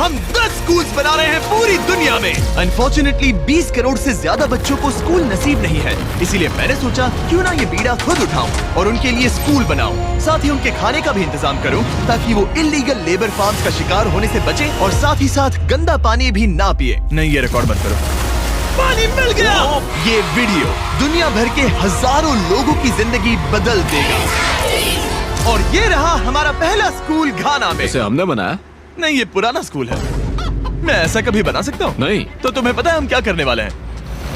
हम 10 स्कूल्स बना रहे हैं पूरी दुनिया में। अनफॉर्चुनेटली 20 करोड़ से ज्यादा बच्चों को स्कूल नसीब नहीं है, इसीलिए मैंने सोचा क्यों ना ये बीड़ा खुद उठाऊं और उनके लिए स्कूल बनाऊं। साथ ही उनके खाने का भी इंतजाम करूं ताकि वो इल्लीगल लेबर फार्म्स का शिकार होने से बचे और साथ ही साथ गंदा पानी भी ना पिए। नहीं, ये रिकॉर्ड मत करो। पानी मिल गया। ये वीडियो दुनिया भर के हजारों लोगों की जिंदगी बदल देगा। और ये रहा हमारा पहला स्कूल घाना में। इसे हमने बनाया? नहीं, ये पुराना स्कूल है। मैं ऐसा कभी बना सकता हूँ? नहीं। तो तुम्हें पता है हम क्या करने वाले हैं?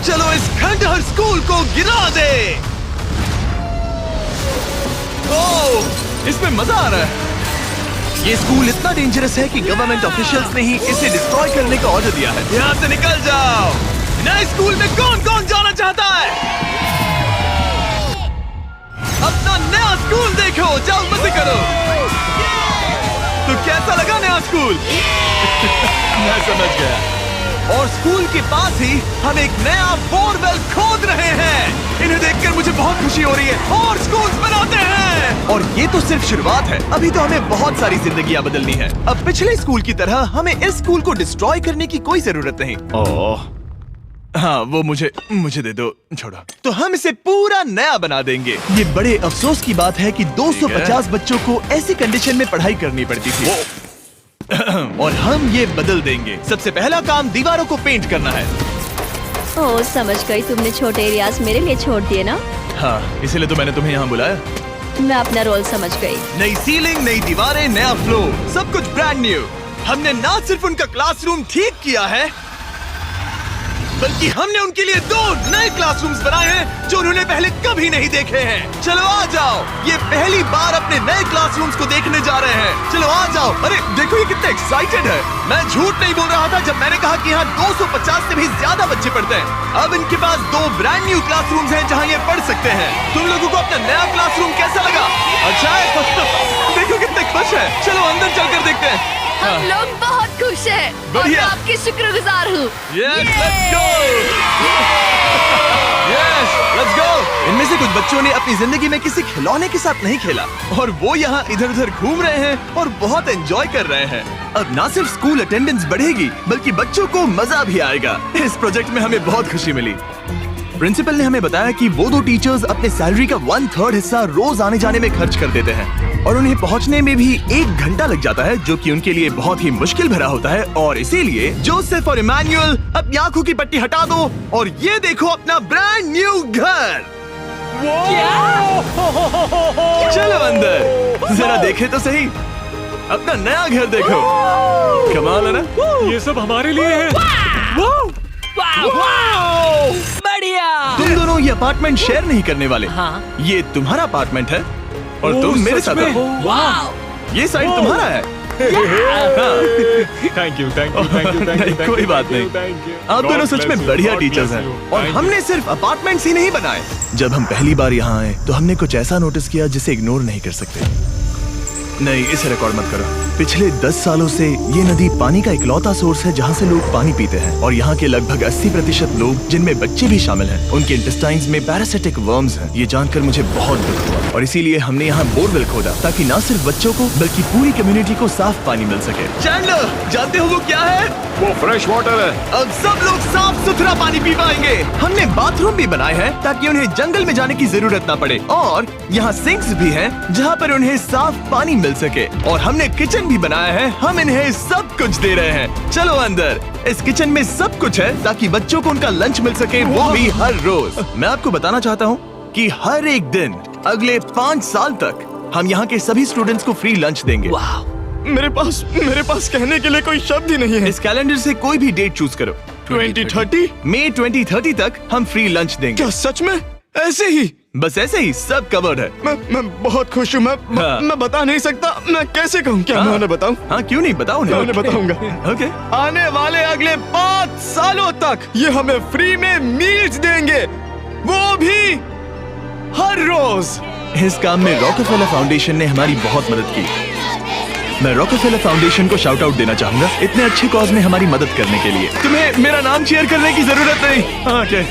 चलो इस खंडहर स्कूल को गिरा दे। ओह, इसमें मजा आ रहा है। ये स्कूल इतना डेंजरस है कि गवर्नमेंट ऑफिशियल्स ने ही इसे डिस्ट्रॉय करने का ऑर्डर दिया है। यहाँ से निकल जाओ। नए स्कूल में कौन कौन जाना चाहता है? अपना नया स्कूल देखो, जाओ मजे करो। तो कैसा लगा नया स्कूल? मैं समझ गया। और स्कूल के पास ही हम एक नया बोरवेल खोद रहे हैं। इन्हें देखकर मुझे बहुत खुशी हो रही है। और स्कूल्स बनाते हैं। और ये तो सिर्फ शुरुआत है, अभी तो हमें बहुत सारी जिंदगियां बदलनी है। अब पिछले स्कूल की तरह हमें इस स्कूल को डिस्ट्रॉय करने की कोई जरूरत नहीं। ओह, हाँ, वो मुझे दे दो, छोड़ो। तो हम इसे पूरा नया बना देंगे। ये बड़े अफसोस की बात है कि 250 बच्चों को ऐसी कंडीशन में पढ़ाई करनी पड़ती थी। और हम ये बदल देंगे। सबसे पहला काम दीवारों को पेंट करना है। ओह, समझ गई। तुमने छोटे एरियाज मेरे लिए छोड़ दिए ना? हाँ, इसीलिए तो मैंने तुम्हें यहाँ बुलाया। मैं अपना रोल समझ गई। नई सीलिंग, नई दीवारें, नया फ्लोर, सब कुछ ब्रांड न्यू। हमने ना सिर्फ उनका क्लासरूम ठीक किया है, बल्कि हमने उनके लिए 2 नए क्लासरूम्स बनाए हैं जो उन्होंने पहले कभी नहीं देखे हैं। चलो आ जाओ, ये पहली बार अपने नए क्लासरूम्स को देखने जा रहे हैं। चलो आ जाओ। अरे देखो, ये कितना एक्साइटेड है। मैं झूठ नहीं बोल रहा था जब मैंने कहा कि यहाँ 250 से भी ज्यादा बच्चे पढ़ते हैं। अब इनके पास 2 ब्रांड न्यू क्लासरूम्स हैं जहाँ ये पढ़ सकते हैं। तुम लोगों को अपना नया क्लासरूम कैसा लगा? अच्छा है? देखो कितने खुश है। चलो अंदर चलकर देखते हैं। हम लोग बहुत खुश हैं और मैं आपकी शुक्रगुजार हूँ। Yes, let's go! Yes, let's go! इनमें से कुछ बच्चों ने अपनी जिंदगी में किसी खिलौने के साथ नहीं खेला और वो यहाँ इधर उधर घूम रहे हैं और बहुत एंजॉय कर रहे हैं। अब ना सिर्फ स्कूल अटेंडेंस बढ़ेगी बल्कि बच्चों को मजा भी आएगा। इस प्रोजेक्ट में हमें बहुत खुशी मिली। प्रिंसिपल ने हमें बताया कि वो 2 टीचर्स अपने सैलरी का 1/3 हिस्सा रोज आने जाने में खर्च कर देते हैं और उन्हें पहुंचने में भी 1 घंटा लग जाता है, जो कि उनके लिए बहुत ही मुश्किल भरा होता है। और इसीलिए जोसेफ और इमैनुअल अपनी आंखों की पट्टी हटा दो और ये देखो अपना ब्रांड न्यू घर। चलो अंदर जरा देखे तो सही, अपना नया घर देखो। कमाल है ना? ये सब हमारे लिए है। बढ़िया। तुम दोनों ये अपार्टमेंट शेयर नहीं करने वाले। हाँ। ये तुम्हारा अपार्टमेंट है और तुम मेरे साथ हो। ये साइड तुम्हारा है। Thank you. नहीं, कोई बात नहीं। आप दोनों सच में बढ़िया टीचर्स हैं। और हमने सिर्फ अपार्टमेंट्स ही नहीं बनाए। जब हम पहली बार यहाँ आए तो हमने कुछ ऐसा नोटिस किया जिसे इग्नोर नहीं कर सकते। नहीं, इसे रिकॉर्ड मत करो। पिछले 10 सालों से ये नदी पानी का इकलौता सोर्स है जहाँ से लोग पानी पीते हैं और यहाँ के लगभग 80% लोग, जिनमें बच्चे भी शामिल हैं, उनके इंटेस्टाइन्स में पैरासिटिक वर्म्स हैं। ये जानकर मुझे बहुत दुख हुआ और इसीलिए हमने यहाँ बोरवेल खोदा ताकि न सिर्फ बच्चों को बल्कि पूरी कम्युनिटी को साफ पानी मिल सके। चैंडलर, जानते हो वो क्या है? वो फ्रेश वाटर है। अब सब लोग साफ सुथरा पानी पी पाएंगे। हमने बाथरूम भी बनाए हैं ताकि उन्हें जंगल में जाने की जरूरत ना पड़े और यहाँ सिंक्स भी हैं जहाँ पर उन्हें साफ पानी मिल सके। और हमने किचन भी बनाया है। हम इन्हें सब कुछ दे रहे हैं। चलो अंदर। इस किचन में सब कुछ है ताकि बच्चों को उनका लंच मिल सके, वो भी हर रोज। मैं आपको बताना चाहता हूँ कि हर एक दिन अगले 5 साल तक हम यहाँ के सभी स्टूडेंट्स को फ्री लंच देंगे। मेरे पास कहने के लिए कोई शब्द ही नहीं है। इस कैलेंडर से कोई भी डेट चूज करो। 2030? मई 2030 तक हम फ्री लंच देंगे। क्या सच में? ऐसे ही? बस ऐसे ही, सब कवर्ड है। मैं बहुत खुश हूँ। मैं बता नहीं सकता। मैं कैसे कहूँ? क्या मैं उन्हें बताऊँ? हाँ, क्यों नहीं, बताओ उन्हें। मैं उन्हें बताऊंगा। ओके। आने वाले अगले 5 सालों तक ये हमें फ्री में मील्स देंगे, वो भी हर रोज। इस काम में रॉकफेलर फाउंडेशन ने हमारी बहुत मदद की। मैं रॉकफेलर फाउंडेशन को शाउट आउट देना चाहूंगा इतने अच्छे कॉज में हमारी मदद करने के लिए। तुम्हें मेरा नाम शेयर करने की जरूरत नहीं। Okay,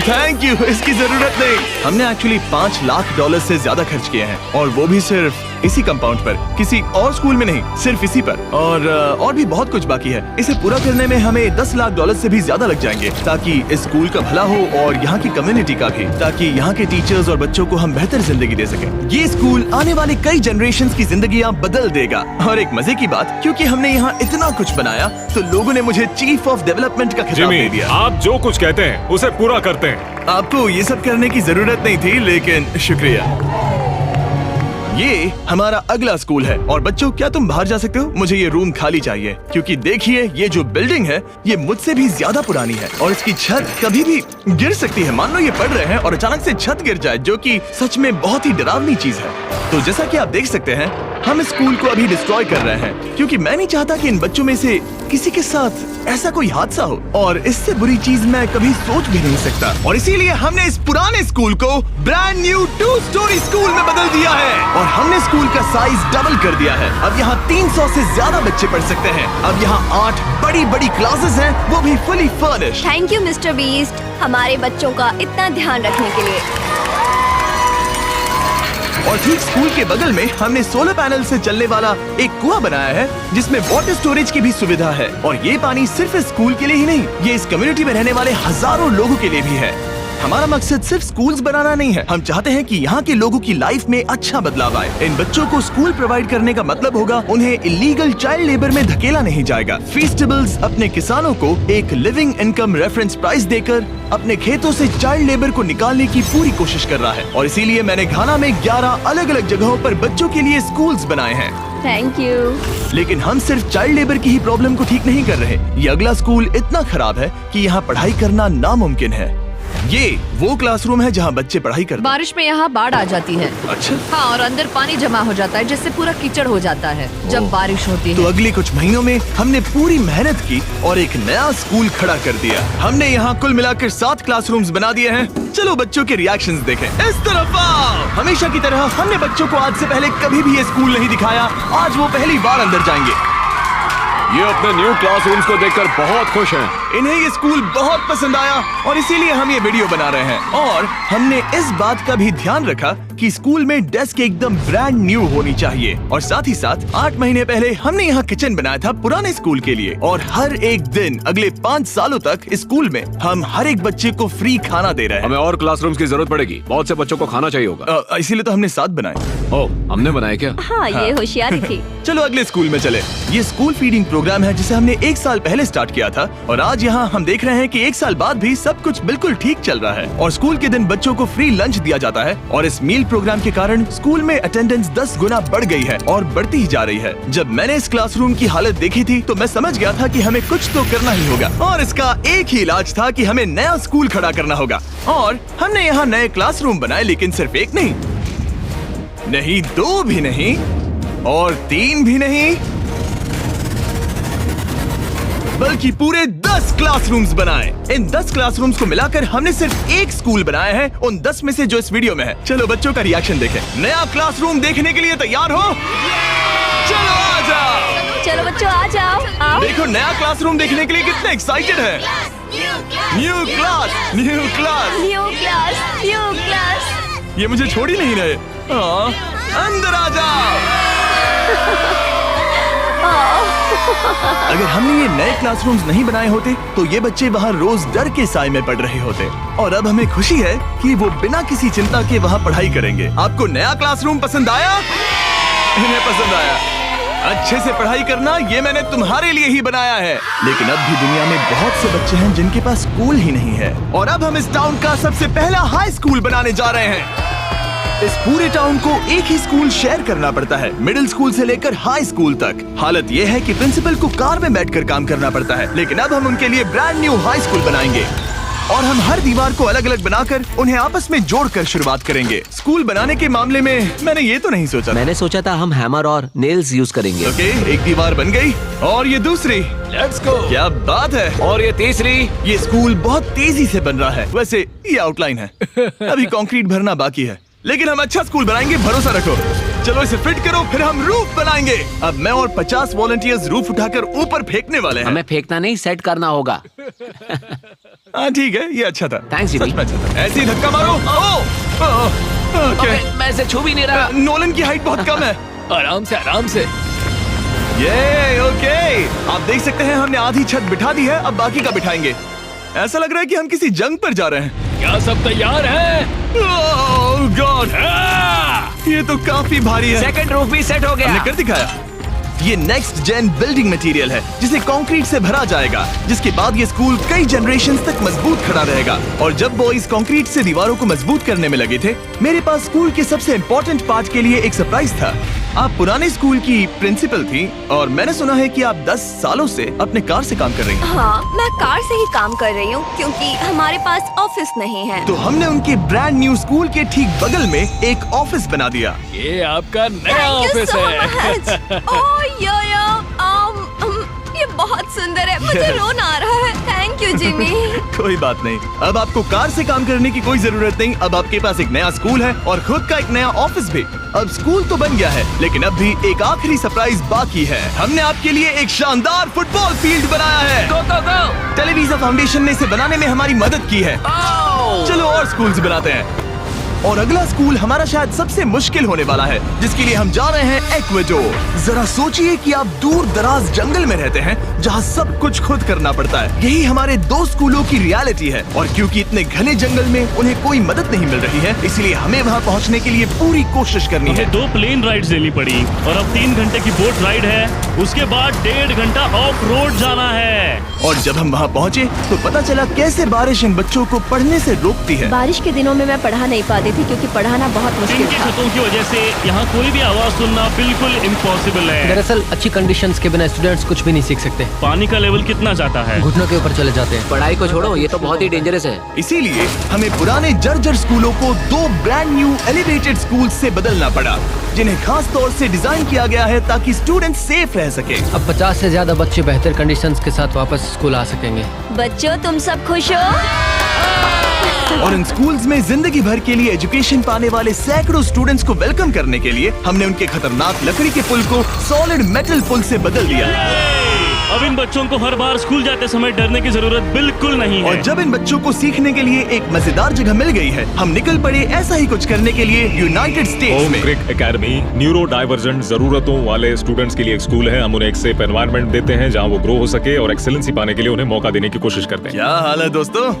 thank you. इसकी जरूरत नहीं। हमने एक्चुअली $5 लाख से ज्यादा खर्च किए हैं और वो भी सिर्फ इसी कंपाउंड पर, किसी और स्कूल में नहीं, सिर्फ इसी पर। और भी बहुत कुछ बाकी है। इसे पूरा करने में हमें 10 लाख डॉलर से भी ज्यादा लग जाएंगे, ताकि इस स्कूल का भला हो और यहाँ की कम्युनिटी का भी, ताकि यहाँ के टीचर्स और बच्चों को हम बेहतर जिंदगी दे सकें। ये स्कूल आने वाले कई जनरेशंस की जिंदगियाँ बदल देगा। और एक मजे की बात, क्योंकि हमने यहाँ इतना कुछ बनाया, तो लोगों ने मुझे चीफ ऑफ डेवलपमेंट का खिताब दे दिया। आप जो कुछ कहते हैं उसे पूरा करते हैं। आपको ये सब करने की जरूरत नहीं थी, लेकिन शुक्रिया। ये हमारा अगला स्कूल है। और बच्चों, क्या तुम बाहर जा सकते हो? मुझे ये रूम खाली चाहिए, क्योंकि देखिए ये जो बिल्डिंग है ये मुझसे भी ज्यादा पुरानी है और इसकी छत कभी भी गिर सकती है। मान लो ये पढ़ रहे हैं और अचानक से छत गिर जाए, जो कि सच में बहुत ही डरावनी चीज है। तो जैसा कि आप देख सकते हैं, हम स्कूल को अभी डिस्ट्रॉय कर रहे हैं, क्योंकि मैं नहीं चाहता कि इन बच्चों में से किसी के साथ ऐसा कोई हादसा हो, और इससे बुरी चीज मैं कभी सोच भी नहीं सकता। और इसीलिए हमने इस पुराने स्कूल को ब्रांड न्यू 2 स्टोरी स्कूल में बदल दिया है और हमने स्कूल का साइज डबल कर दिया है। अब यहाँ 300 से ज्यादा बच्चे पढ़ सकते हैं। अब यहाँ 8 बड़ी बड़ी क्लासेस हैं, वो भी fully furnished. Thank you mister beast, हमारे बच्चों का इतना ध्यान रखने के लिए। और ठीक स्कूल के बगल में हमने सोलर पैनल से चलने वाला एक कुआं बनाया है, जिसमें वाटर स्टोरेज की भी सुविधा है। और ये पानी सिर्फ स्कूल के लिए ही नहीं, ये इस कम्युनिटी में रहने वाले हजारों लोगों के लिए भी है। हमारा मकसद सिर्फ स्कूल्स बनाना नहीं है, हम चाहते हैं कि यहाँ के लोगों की लाइफ में अच्छा बदलाव आए। इन बच्चों को स्कूल प्रोवाइड करने का मतलब होगा उन्हें इलीगल चाइल्ड लेबर में धकेला नहीं जाएगा। फीस्टेबल्स अपने किसानों को एक लिविंग इनकम रेफरेंस प्राइस देकर अपने खेतों से चाइल्ड लेबर को निकालने की पूरी कोशिश कर रहा है। और इसीलिए मैंने घाना में 11 अलग अलग जगहों पर बच्चों के लिए स्कूल्स बनाए हैं। Thank you. लेकिन हम सिर्फ चाइल्ड लेबर की ही प्रॉब्लम को ठीक नहीं कर रहे। ये अगला स्कूल इतना खराब है कि यहाँ पढ़ाई करना नामुमकिन है। ये वो क्लासरूम है जहाँ बच्चे पढ़ाई करते हैं। बारिश में यहाँ बाढ़ आ जाती है। अच्छा। हाँ, और अंदर पानी जमा हो जाता है, जिससे पूरा कीचड़ हो जाता है जब बारिश होती तो है। अगले कुछ महीनों में हमने पूरी मेहनत की और एक नया स्कूल खड़ा कर दिया। हमने यहाँ कुल मिलाकर 7 क्लासरूम्स बना दिए हैं। चलो बच्चों के रिएक्शंस देखें। इस तरफ आओ। हमेशा की तरह हमने बच्चों को आज से पहले कभी भी ये स्कूल नहीं दिखाया। आज वो पहली बार अंदर जाएंगे। ये अपने न्यू क्लासरूम्स को देखकर बहुत खुश हैं। इन्हें ये स्कूल बहुत पसंद आया और इसीलिए हम ये वीडियो बना रहे हैं। और हमने इस बात का भी ध्यान रखा कि स्कूल में डेस्क एकदम ब्रांड न्यू होनी चाहिए। और साथ ही साथ 8 महीने पहले हमने यहाँ किचन बनाया था पुराने स्कूल के लिए। और हर एक दिन अगले 5 सालों तक स्कूल में हम हर एक बच्चे को फ्री खाना दे रहे हैं। हमें और क्लासरूम्स की जरूरत पड़ेगी, बहुत से बच्चों को खाना चाहिए होगा। इसीलिए तो हमने 7 बनाए। ओह, हमने बनाए क्या? हाँ, ये होशियारी थी। चलो अगले स्कूल में चले। ये स्कूल फीडिंग प्रोग्राम है जिसे हमने 1 साल पहले स्टार्ट किया था और आज यहाँ हम देख रहे हैं कि 1 साल बाद भी सब कुछ बिल्कुल ठीक चल रहा है। और स्कूल के दिन बच्चों को फ्री लंच दिया जाता है और इस मील प्रोग्राम के कारण स्कूल में अटेंडेंस 10 गुना बढ़ गई है और बढ़ती ही जा रही है। जब मैंने इस क्लासरूम की हालत देखी थी तो मैं समझ गया था कि हमें कुछ तो करना ही होगा और इसका एक ही इलाज था कि हमें नया स्कूल खड़ा करना होगा। और हमने यहाँ नए क्लासरूम बनाए, लेकिन सिर्फ एक नहीं, 2 भी नहीं और 3 भी नहीं, बल्कि पूरे 10 क्लासरूम्स बनाए। इन 10 क्लासरूम्स को मिलाकर हमने सिर्फ एक स्कूल बनाया है उन 10 में से जो इस वीडियो में है। चलो बच्चों का रिएक्शन देखें। नया क्लासरूम देखने के लिए तैयार हो? चलो आ जाओ। चलो बच्चों आ जाओ, आओ। देखो नया क्लासरूम देखने के लिए कितने एक्साइटेड है। New class, new class, new class, new class. ये मुझे छोड़ ही नहीं रहे। हाँ, अंदर आ जाओ। अगर हमने ये नए क्लासरूम्स नहीं बनाए होते तो ये बच्चे वहाँ रोज डर के साए में पढ़ रहे होते। और अब हमें खुशी है कि वो बिना किसी चिंता के वहाँ पढ़ाई करेंगे। आपको नया क्लासरूम पसंद आया? इन्हें पसंद आया। अच्छे से पढ़ाई करना ये मैंने तुम्हारे लिए ही बनाया है। लेकिन अब भी दुनिया में बहुत से बच्चे हैं जिनके पास स्कूल ही नहीं है। और अब हम इस टाउन का सबसे पहला हाई स्कूल बनाने जा रहे हैं। इस पूरे टाउन को एक ही स्कूल शेयर करना पड़ता है, मिडिल स्कूल से लेकर हाई स्कूल तक। हालत ये है कि प्रिंसिपल को कार में बैठकर काम करना पड़ता है, लेकिन अब हम उनके लिए ब्रांड न्यू हाई स्कूल बनाएंगे। और हम हर दीवार को अलग अलग बनाकर उन्हें आपस में जोड़कर शुरुआत करेंगे। स्कूल बनाने के मामले में मैंने ये तो नहीं सोचा। मैंने सोचा था हम हैमर और नेल्स यूज करेंगे। ओके, एक दीवार बन गई और ये दूसरी। Let's go. क्या बात है। और ये तीसरी। ये स्कूल बहुत तेजी से बन रहा है। वैसे ये आउटलाइन है, अभी कंक्रीट भरना बाकी है, लेकिन हम अच्छा स्कूल बनाएंगे, भरोसा रखो। चलो इसे फिट करो, फिर हम रूफ बनाएंगे। अब मैं और 50 वॉलंटियर्स रूफ उठाकर ऊपर फेंकने वाले हैं। हमें फेंकना नहीं, सेट करना होगा। हाँ ठीक है, ये अच्छा था। Thanks, Jimmy। सच में अच्छा था। ऐसे ही धक्का मारो। ओह, क्या? मैं इसे छू भी नहीं रहा। नोलन की हाइट बहुत कम है। आराम से आराम से। ये ओके, आप देख सकते हैं हमने आधी छत बिठा दी है, अब बाकी का बिठाएंगे। ऐसा लग रहा है कि हम किसी जंग पर जा रहे हैं। क्या सब तैयार है? ओह गॉड, ये तो काफी भारी है। सेकंड रूफ भी सेट हो हमने गया। कर दिखाया। ये नेक्स्ट जेन बिल्डिंग मटेरियल है जिसे कंक्रीट से भरा जाएगा, जिसके बाद ये स्कूल कई जनरेशंस तक मजबूत खड़ा रहेगा। और जब बॉयज कंक्रीट से दीवारों को मजबूत करने में लगे थे, मेरे पास स्कूल के सबसे इम्पोर्टेंट पार्ट के लिए एक सरप्राइज था। आप पुराने स्कूल की प्रिंसिपल थी और मैंने सुना है कि आप 10 सालों से अपने कार से काम कर रही हैं। हाँ, मैं कार से ही काम कर रही हूँ क्योंकि हमारे पास ऑफिस नहीं है। तो हमने उनके ब्रांड न्यू स्कूल के ठीक बगल में एक ऑफिस बना दिया। ये आपका नया Thank you ऑफिस so है। much. Oh, ये बहुत सुंदर है, मुझे रोना आ रहा है। Thank you Jimmy. कोई बात नहीं, अब आपको कार से काम करने की कोई जरूरत नहीं। अब आपके पास एक नया स्कूल है और खुद का एक नया ऑफिस भी। अब स्कूल तो बन गया है, लेकिन अब भी एक आखिरी सरप्राइज बाकी है। हमने आपके लिए एक शानदार फुटबॉल फील्ड बनाया है। गो गो गो। टेलीविजन फाउंडेशन ने इसे बनाने में हमारी मदद की है। चलो और स्कूल्स बनाते हैं। और अगला स्कूल हमारा शायद सबसे मुश्किल होने वाला है, जिसके लिए हम जा रहे हैं एक्वाडोर। जरा सोचिए कि आप दूर दराज जंगल में रहते हैं जहां सब कुछ खुद करना पड़ता है। यही हमारे 2 स्कूलों की रियलिटी है। और क्योंकि इतने घने जंगल में उन्हें कोई मदद नहीं मिल रही है, इसलिए हमें वहां पहुंचने के लिए पूरी कोशिश करनी है। 2 प्लेन राइड्स देनी पड़ी और अब 3 घंटे की बोट राइड है। उसके बाद 1.5 घंटा ऑफ रोड जाना है। और जब हम वहां पहुंचे तो पता चला कैसे बारिश इन बच्चों को पढ़ने से रोकती है। बारिश के दिनों में मैं पढ़ा नहीं पाती थी क्योंकि पढ़ाना बहुत मुश्किल इनकी था। छतों की वजह से यहाँ कोई भी आवाज सुनना बिल्कुल इम्पॉसिबल है। दरअसल अच्छी कंडीशंस के बिना स्टूडेंट्स कुछ भी नहीं सीख सकते। पानी का लेवल कितना जाता है? घुटनों के ऊपर चले जाते हैं। पढ़ाई को छोड़ो, ये तो बहुत ही डेंजरस है। इसीलिए हमें पुराने जर्जर स्कूलों को 2 ब्रांड न्यू एलिवेटेड स्कूल से बदलना पड़ा, जिन्हें खास तौर से डिजाइन किया गया है ताकि स्टूडेंट सेफ रह सके। अब 50 से ज्यादा बच्चे बेहतर कंडीशंस के साथ वापस स्कूल आ सकेंगे। बच्चों, तुम सब खुश हो? और इन स्कूल्स में जिंदगी भर के लिए एजुकेशन पाने वाले सैकड़ों स्टूडेंट्स को वेलकम करने के लिए हमने उनके खतरनाक लकड़ी के पुल को सॉलिड मेटल पुल से बदल दिया। अब इन बच्चों को हर बार स्कूल जाते समय डरने की जरूरत बिल्कुल नहीं है। और जब इन बच्चों को सीखने के लिए एक मजेदार जगह मिल गई है, हम निकल पड़े ऐसा ही कुछ करने के लिए यूनाइटेड स्टेट्स होम में। क्रिक एकेडमी न्यूरो डाइवर्जेंट जरूरतों वाले स्टूडेंट्स के लिए एक स्कूल है। हम उन्हें एक सेफ एनवायरनमेंट देते हैं जहां वो ग्रो हो सके और एक्सेलेंसी पाने के लिए उन्हें मौका देने की कोशिश करते हैं। क्या हाल है दोस्तों?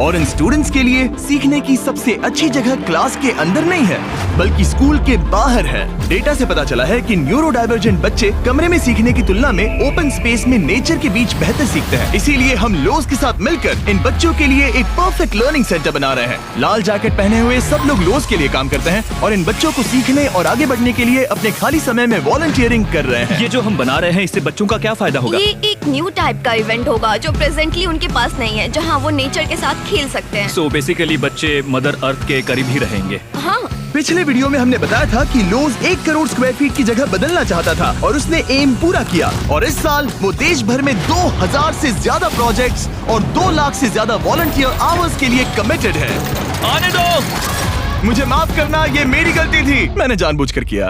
और इन स्टूडेंट्स के लिए सीखने की सबसे अच्छी जगह क्लास के अंदर नहीं है, बल्कि स्कूल के बाहर है। डेटा से पता चला है कि न्यूरो डाइवर्जेंट बच्चे कमरे में सीखने की तुलना में ओपन स्पेस में नेचर के बीच बेहतर सीखते हैं। इसीलिए हम लोज के साथ मिलकर इन बच्चों के लिए एक परफेक्ट लर्निंग सेंटर बना रहे हैं। लाल जैकेट पहने हुए सब लोग लोज के लिए काम करते हैं और इन बच्चों को सीखने और आगे बढ़ने के लिए अपने खाली समय में वॉलंटियरिंग कर रहे हैं। ये जो हम बना रहे हैं, इससे बच्चों का क्या फायदा होगा? ये एक न्यू टाइप का इवेंट होगा जो प्रेजेंटली उनके पास नहीं है, जहाँ वो नेचर के साथ खेल सकते हैं। सो बेसिकली बच्चे मदर अर्थ के करीब ही रहेंगे। हाँ, पिछले वीडियो में हमने बताया था कि लोज 1 करोड़ स्क्वायर फीट की जगह बदलना चाहता था और उसने एम पूरा किया। और इस साल वो देश भर में 2000 से ज्यादा प्रोजेक्ट्स और 2 लाख से ज्यादा वॉलंटियर आवर्स के लिए कमिटेड है। आने दो। मुझे माफ करना, ये मेरी गलती थी, मैंने जानबूझकर किया।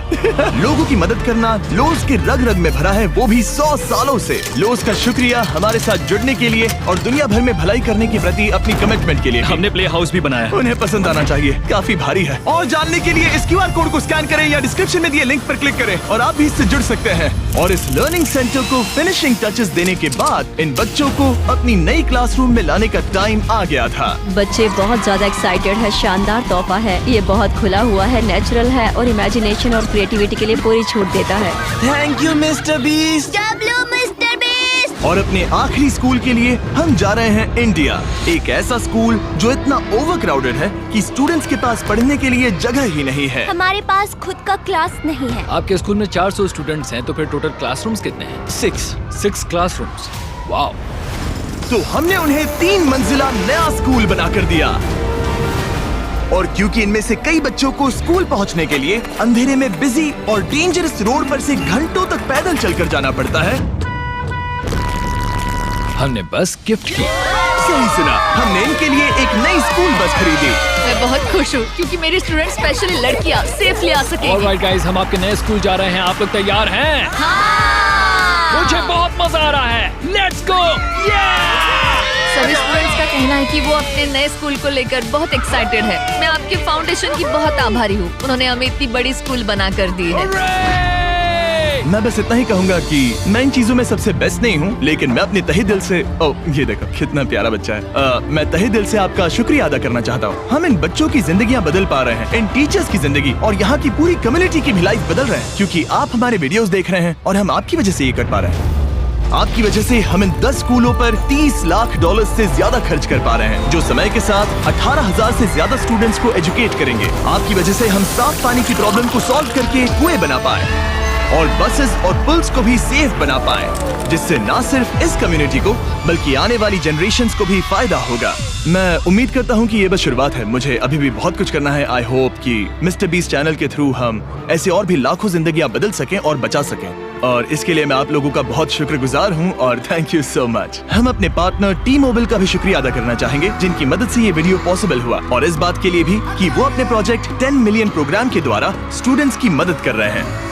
लोगों की मदद करना लोज के रग रग में भरा है, वो भी 100 सालों से। लोज का शुक्रिया हमारे साथ जुड़ने के लिए और दुनिया भर में भलाई करने के प्रति अपनी कमिटमेंट के लिए। हमने प्ले हाउस भी बनाया है। उन्हें पसंद आना चाहिए, काफी भारी है। और जानने के लिए इस QR कोड को स्कैन करें या डिस्क्रिप्शन में दिए लिंक पर क्लिक करें और आप भी इससे जुड़ सकते हैं। और इस लर्निंग सेंटर को फिनिशिंग टचेस देने के बाद इन बच्चों को अपनी नई क्लासरूम में लाने का टाइम आ गया था। बच्चे बहुत ज्यादा एक्साइटेड है। शानदार तोहफा है, ये बहुत खुला हुआ है, नेचुरल है और इमेजिनेशन और क्रिएटिविटी के लिए पूरी छूट देता है। Thank you mister beast. और अपने आखिरी स्कूल के लिए हम जा रहे हैं इंडिया। एक ऐसा स्कूल जो इतना ओवरक्राउडेड है कि स्टूडेंट्स के पास पढ़ने के लिए जगह ही नहीं है। हमारे पास खुद का क्लास नहीं है। आपके स्कूल में 400 स्टूडेंट्स हैं, तो फिर टोटल क्लासरूम्स कितने हैं? 6 क्लासरूम्स। वाओ। तो हमने उन्हें 3 मंजिला नया स्कूल बनाकर दिया। और क्योंकि इनमें से कई बच्चों को स्कूल पहुंचने के लिए अंधेरे में बिजी और डेंजरस रोड पर से घंटों तक पैदल चलकर जाना पड़ता है, हमने बस गिफ्ट की। सही सुना, हमने इनके लिए एक नई स्कूल बस खरीदी। मैं बहुत खुश हूँ क्योंकि मेरे स्टूडेंट स्पेशली लड़कियाँ सेफली आ सकेंगी। ऑलराइट गाइस, हम आपके नए स्कूल जा रहे हैं। आप लोग तैयार हैं? हाँ। मुझे बहुत मजा आ रहा है। Let's go. सभी स्टूडेंट्स का कहना है कि वो अपने नए स्कूल को लेकर बहुत एक्साइटेड है। मैं आपके फाउंडेशन की बहुत आभारी हूँ, उन्होंने हमें इतनी बड़ी स्कूल बना कर दी है। मैं बस इतना ही कहूंगा कि मैं इन चीजों में सबसे बेस्ट नहीं हूँ, लेकिन मैं अपने तहे दिल से ये देखो कितना प्यारा बच्चा है। मैं तहे दिल से आपका शुक्रिया अदा करना चाहता हूँ। हम इन बच्चों की जिंदगियाँ बदल पा रहे हैं, इन टीचर्स की जिंदगी और यहाँ की पूरी कम्युनिटी की भी लाइफ बदल रहे हैं, क्योंकि आप हमारे वीडियोस देख रहे हैं और हम आपकी वजह से ये कर पा रहे हैं। आपकी वजह से हम इन 10 स्कूलों पर $30 लाख से ज्यादा खर्च कर पा रहे हैं, जो समय के साथ 18,000 से ज्यादा स्टूडेंट्स को एजुकेट करेंगे। आपकी वजह से हम साफ पानी की प्रॉब्लम को सॉल्व करके कुएं बना पाए और बसेस और पुल्स को भी सेफ बना पाए, जिससे ना सिर्फ इस कम्युनिटी को बल्कि आने वाली जनरेशंस को भी फायदा होगा। मैं उम्मीद करता हूँ कि ये बस शुरुआत है, मुझे अभी भी बहुत कुछ करना है। आई होप कि मिस्टर बीस्ट चैनल के थ्रू हम ऐसे और भी लाखों जिंदगियां बदल सकें और बचा सकें, और इसके लिए मैं आप लोगों का बहुत शुक्रगुजार हूँ और थैंक यू सो मच। हम अपने पार्टनर टी मोबाइल का भी शुक्रिया अदा करना चाहेंगे, जिनकी मदद से ये वीडियो पॉसिबल हुआ, और इस बात के लिए भी कि वो अपने प्रोजेक्ट 10 मिलियन प्रोग्राम के द्वारा स्टूडेंट्स की मदद कर रहे हैं।